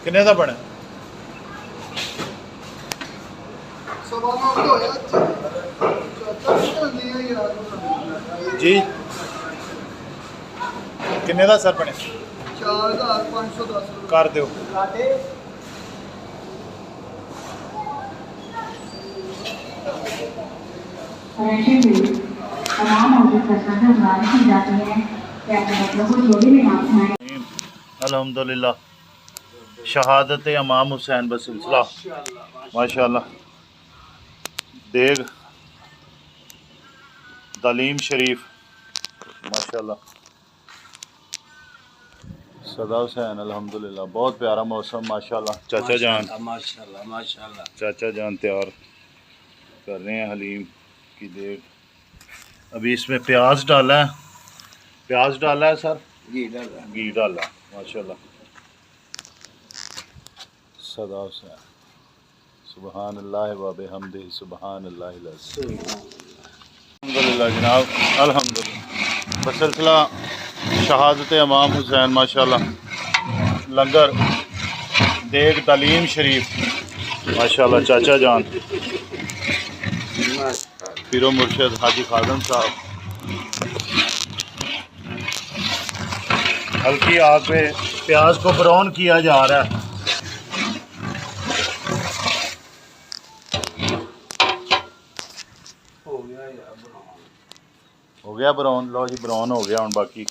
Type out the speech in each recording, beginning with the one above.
किन्ने दा बने जी किन्ने दा सर बने 4510 कर दो अल्हम्दुलिल्लाह शहादत इमाम हुसैन बसिलसिला माशाअल्लाह देग तालीम शरीफ माशाअल्लाह सदा हुसैन अल्हम्दुलिल्लाह बहुत प्यारा मौसम माशाअल्लाह चाचा जान माशाअल्लाह माशाअल्लाह चाचा जान तैयार कर रहे हैं हलीम की देग। अभी इसमें प्याज डाला है सर घी डाला माशाअल्लाह सदा हुसैन सुबहान अल्लाह व बिहम्दिही सुबहान अल्लाहिल अज़ीम। अल्हम्दुलिल्लाह जनाब अल्हम्दुलिल्लाह बसिलसिला शहादत इमाम हुसैन माशाअल्लाह लंगर देग तालीम शरीफ माशाअल्लाह चाचा जान पीरो मुर्शिद हाजी खादम साहब हल्की आग पे प्याज को ब्राउन किया जा रहा है। हो गया ब्राउन लो जी ब्राउन हो गया हूँ बाकी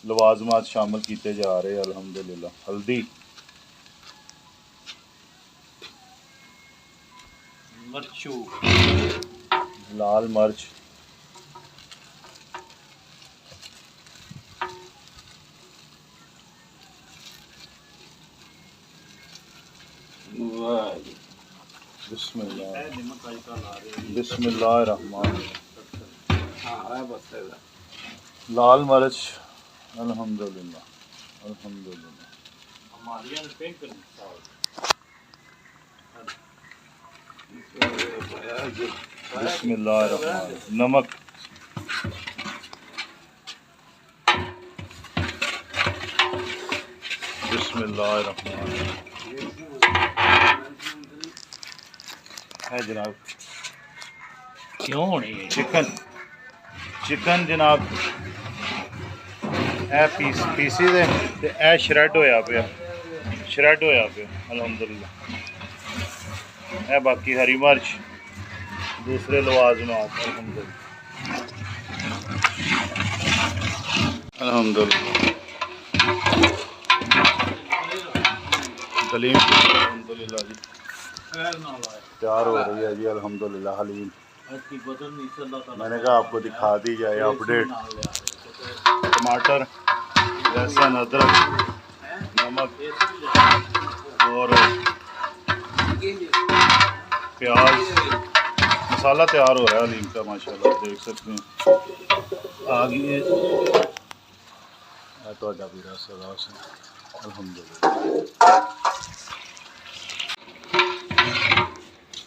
लवाजमात शामिल किए जा रहे हैं अल्हम्दुलिल्लाह। हल्दी मर्चू लाल मिर्च बिस्मिल्लाहिर्रहमान लाल मिर्च अल्हम्दुलिल्लाह अल्हम्दुलिल्लाह बिस्मिल्लाहिर्रहमान नमक बिस्मिल्लाहिर्रहमान है जनाब क्यों होनी है चिकन जनाब ए पीसी दे ते ए श्रैड होया पे अल्हम्दुलिल्लाह। है बाकी हरी मिर्च दूसरे लवाजमात अल्हम्दुलिल्लाह हलीम अल्हम्दुलिल्लाह जी तैयार हो रही है जी अल्हम्दुलिल्लाह हलीम। मैंने कहा आपको दिखा दी जाए अपडेट। टमाटर लहसुन अदरक नमक और प्याज मसाला तैयार हो रहा है हलीम का माशाल्लाह देख सकते हैं। आगे तो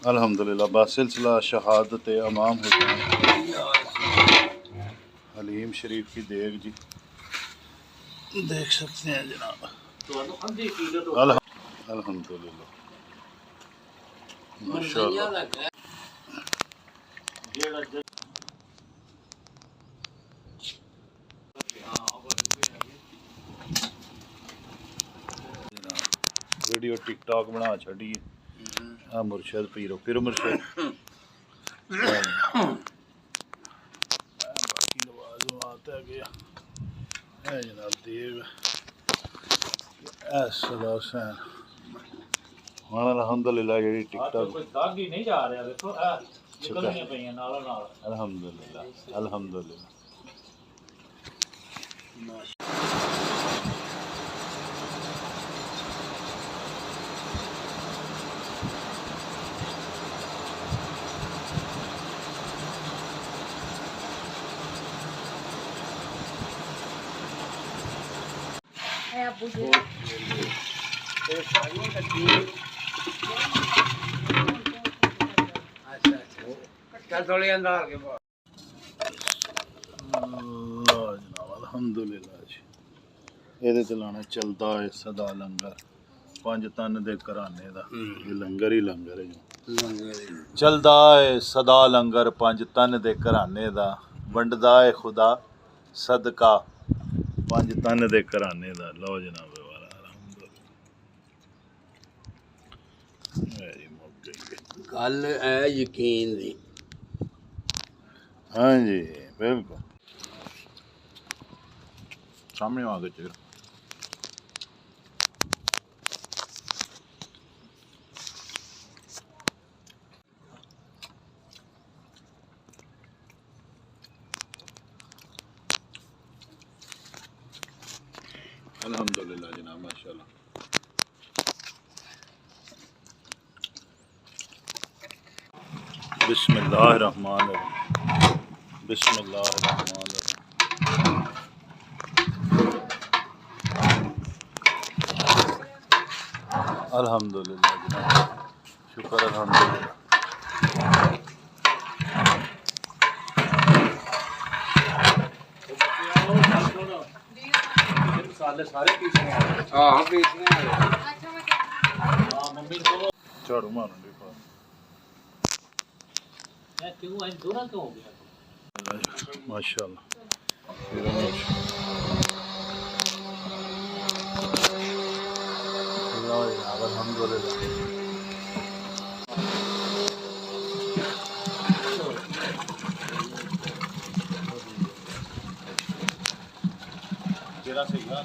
अल्हम्दुलिल्लाह बासिलसिला शहादत इमाम हुसैन हलीम शरीफ की देग जी देख सकते हैं जनाब अल्हम्दुलिल्लाह माशाअल्लाह। वीडियो टिकटॉक बना छड़ी हाँ मुर्शद पीरो मुर्शद बाकी लवाज़मात है गया है जनाब देग सदा हुसैन हाँ अल्हम्दुलिल्लाह जी टिकटॉक नहीं जा रहा देखो अल्हम्दुलिल्लाह अल्हम्दुलिल्लाह। ਅੱਲਾਹ ਜਨਾਬ ਅਲਹਮਦੁਲਿਲਾ ਜੀ। ਇਹਦੇ ਤੇ ਲਾਣਾ ਚੱਲਦਾ ਹੈ ਸਦਾ ਲੰਗਰ, 5 ਤਨ ਦੇ ਘਰਾਣੇ ਦਾ ਇਹ ਲੰਗਰ ਹੀ ਲੰਗਰ ਹੈ ਜੀ। ਚੱਲਦਾ ਹੈ ਸਦਾ ਲੰਗਰ 5 ਤਨ ਦੇ ਘਰਾਣੇ ਦਾ, ਵੰਡਦਾ ਹੈ ਖੁਦਾ ਸਦਕਾ 5 ਤਨ ਦੇ ਘਰਾਣੇ ਦਾ। ਲਓ ਜਨਾਬ ਵਾਲਾ ਅਲਹਮਦੁਲਿਲਾ ਮੇਰੀ ਮੁੱਕ ਗਈ ਗੱਲ ਹੈ ਯਕੀਨ ਦੀ। हाँ जी बिल्कुल सामने आ गए चेहरा। अल्हम्दुलिल्लाह जनाब माशाल्लाह। बिस्मिल्लाहिर्रहमानिर्रहीम बिस्मिल्लाहिर्रहमानिर्रहीम। अल्हम्दुलिल्लाह जनाब शुक्र अल्हम्दुलिल्लाह। झाड़ू मारन दी माशाल्लाह। अल्हम्दुलिल्लाह। तेरा सही है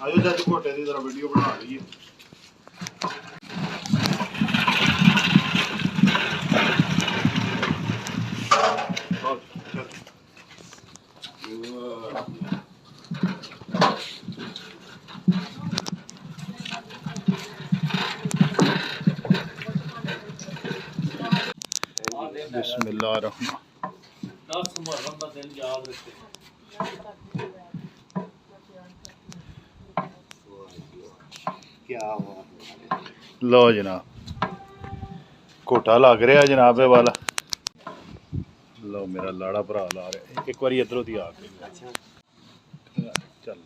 आयो जज घोटे की तरह वीडियो बना ली है। बिस्मिल्लाहिर्रहमान। 10 मुहर्रम का दिन याद रखे। लो जनाब घोटा लग रहा जनाब वाला। लो मेरा लाड़ा भरा ला रहा एक बार इधरों दी आ गई चल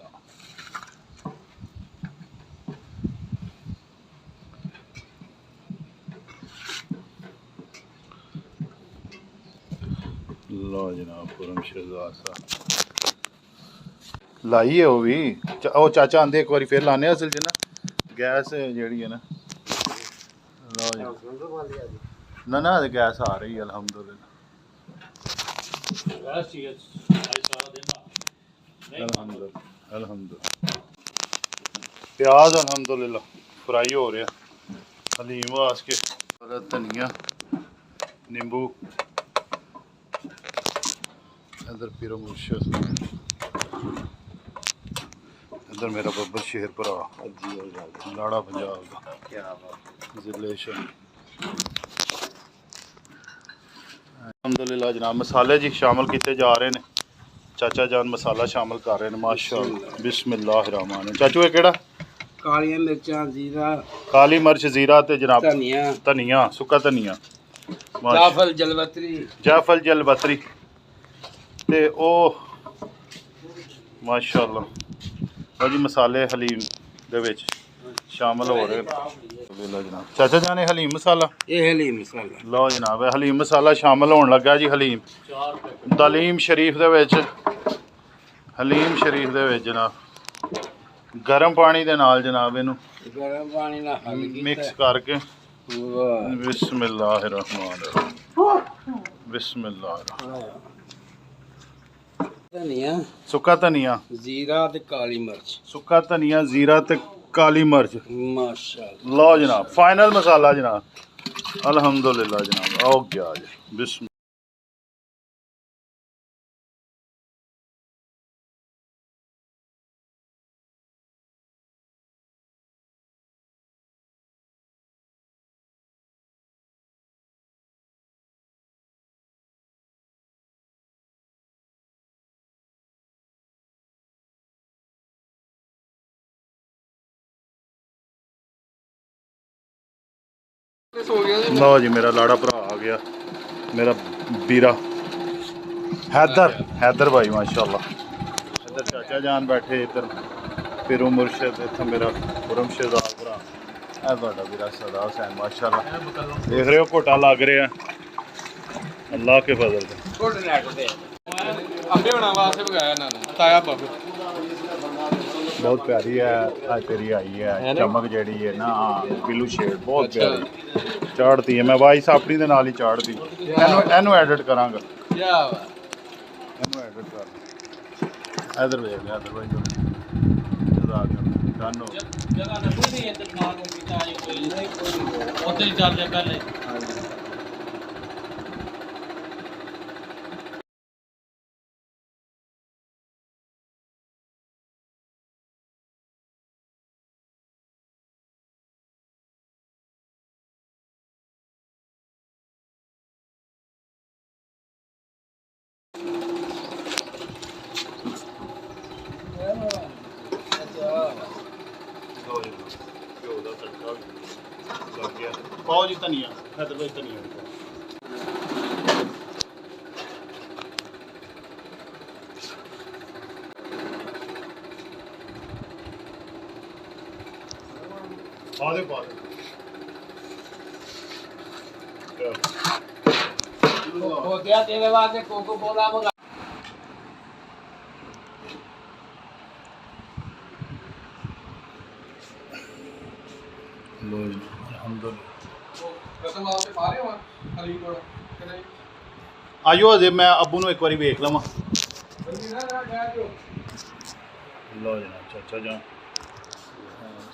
लो जनाब पुरम शहजाद साहब लाई है वो भी वो चाचा आंदे एक बार फिर लाने असल च ना गैस जी है ना। लो जी ना ना गैस आ रही है अल्हम्दुलिल्लाह। अल्हम्दुलिल्लाह प्याज अल्हम्दुलिल्लाह फ्राई हो रहा हलीम वास्ते धनिया नींबू इधर पीरो मुर्शद इधर मेरा बब्बर शेर भरा लाड़ा पंजाब का जिले अल्हम्दुलिल्लाह जनाब मसाले जी शामिल किए जा रहे हैं। चाचा जान मसाला शामिल कर रहे हैं माशाअल्लाह। बिस्मिल्लाहिर्रहमान। चाचू ये केड़ा काली मिर्चां जीरा काली मिर्च जीरा ते जनाब धनिया धनिया सुक्का धनिया जाफल जलवतरी जाफल जलवतरी ते ओ माशाअल्लाह वो जी मसाले हलीम दे विच शामिल हो रहे जनाब। चाचा जान हलीम मसाला ये हलीम मसाला लो जनाब हलीम मसाला शामिल होने लगा जी। हलीम दलीम शरीफ दे विच हलीम शरीफ दे विच जनाब गर्म पानी दे नाल जनाब इनू गरम पानी ना मिक्स करके बिस्मिल्लाहिर्रहमानिर्रहीम बिस्मिल्लाहिर्रहमान। धनिया सुक्का धनिया जीरा ते काली मिर्च सुक्का धनिया जीरा ते काली मिर्च माशाअल्लाह। लो जनाब फाइनल मसाला जनाब अल्हम्दुलिल्लाह जनाब, आओ क्या आज बिस्मिल्लाह। लो जी मेरा लाड़ा भरा आ गया, मेरा बीरा हैदर भाई माशाल्लाह। इधर चाचा जान बैठे, इधर पीरू मुर्शद, इतना मेरा खुरमशद भरा है ਤੁਹਾਡਾ ਵੀਰਾ सदा हुसैन माशाल्लाह। देख रहे हो घोटा लग रहा है अल्लाह के फजल से। ਕੋਟ ਨੈਟ ਤੇ ਅੰਬੇ ਬਣਾ ਵਾਸਤੇ ਬਗਾਇਆ ਇਹਨਾਂ ਨੇ ਤਾਇਆ ਬਾਬੂ बहुत प्यारी है आज तेरी आई है चमक जड़ी है ना, बिलू शेड बहुत प्यारी चाड़ती है। मैं वाइस अपनी दे नाल ही चाड़ती एनू एडिट करांगा, क्या एनू एडिट कर इधर वेख ले इधर भाई जजाक डन हो जगह ना कोई नहीं है तो ना को पिता है कोई नहीं होटल चल जा पहले पाओ जी धनिया हैदर भाई धनिया पा दे ਹੋ ਗਿਆ ਤੇਰੇ ਵਾਸਤੇ ਕੋਕੋ ਕੋਲਾ ਮੰਗਾ लो जी अल्हम्दुलिल्लाह। ਕਸਮ ਆਪ ਤੇ ਪਾਰੇ ਵਾ ਹਲੀ ਕੋਲ ਕਿਨੇ आयो अजे मैं अबू नु एक बारी वेख लवां। ਬੰਦੀ ਨਾ ਨਾ ਜਾ ਜੋ लो जनाब चाचा जान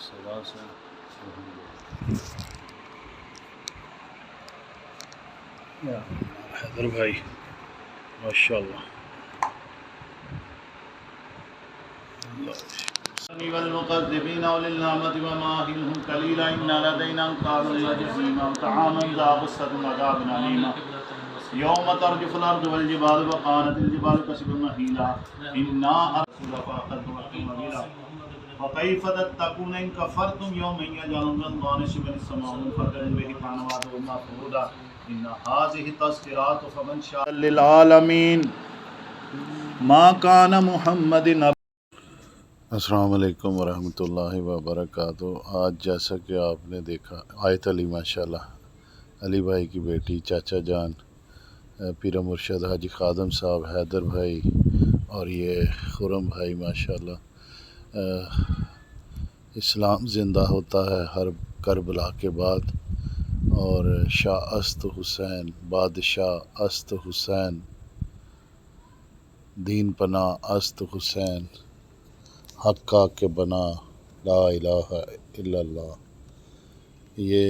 सदा से हैदर भाई माशाल्लाह। والمكذبين وللنعمة وماهلهم قليلا إن لدينا أنكارا وجحيما وطعاما ذا غصة وعذابا أليما يوم ترجف الأرض والجبال وكانت الجبال كثيبا مهيلا إنا أرسل فأخذتم وبيلا وكيف تتقون إن كفرتم يوما يجعل الظلام شبه السماء منفطرا به كان وعده مفعولا إن هذه تذكرات فمن شاء للعالمين ما كان محمد अस्सलाम वालेकुम वरहमतुल्लाहि वबरकातुहू। आज जैसा कि आपने देखा आयत अली माशाल्लाह, अली भाई की बेटी, चाचा जान, पीर मुर्शद हाजी खादम साहब, हैदर भाई और ये खुरम भाई माशाल्लाह। इस्लाम ज़िंदा होता है हर करबला के बाद, और शाह अस्त हुसैन, बादशाह अस्त हुसैन, दीन पना अस्त हुसैन, हक्का के बना ला इलाहा इल्लल्लाह। ये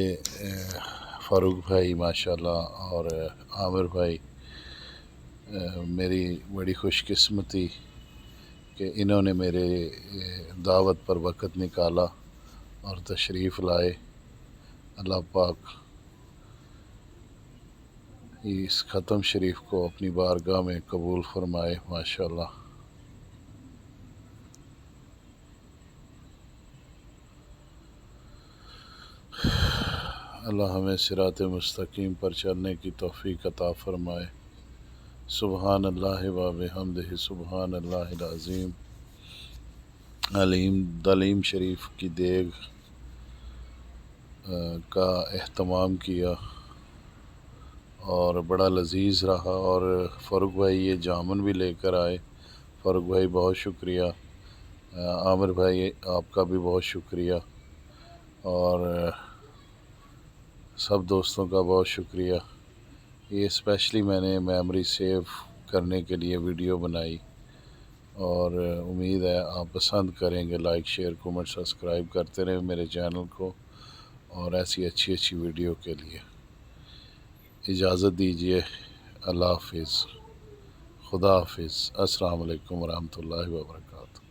फ़ारूक भाई माशाल्लाह और आमिर भाई, मेरी बड़ी खुशकिस्मती कि इन्होंने मेरे दावत पर वक़्त निकाला और तशरीफ़ लाए। अल्लाह पाक इस ख़त्म शरीफ को अपनी बारगाह में कबूल फ़रमाए माशाल्लाह। अल्लाह हमें सिरात मुस्तकीम पर चलने की तौफ़ीक़ अता फ़रमाए। सुबहान अल्लाह व बिहम्दिही सुबहान अल्लाहिल अज़ीम। अलीम दलीम शरीफ की देग का एहतमाम किया और बड़ा लजीज़ रहा। और फ़ारूक भाई ये जामुन भी लेकर आए। फ़ारूक भाई बहुत शुक्रिया। आमिर भाई आपका भी बहुत शुक्रिया, और सब दोस्तों का बहुत शुक्रिया। ये स्पेशली मैंने मेमोरी सेव करने के लिए वीडियो बनाई, और उम्मीद है आप पसंद करेंगे। लाइक शेयर कमेंट सब्सक्राइब करते रहें मेरे चैनल को, और ऐसी अच्छी अच्छी वीडियो के लिए। इजाज़त दीजिए। अल्लाह हाफिज़, खुदा हाफिज़, अस्सलाम वालेकुम रहमतुल्लाहि व बरकातहू।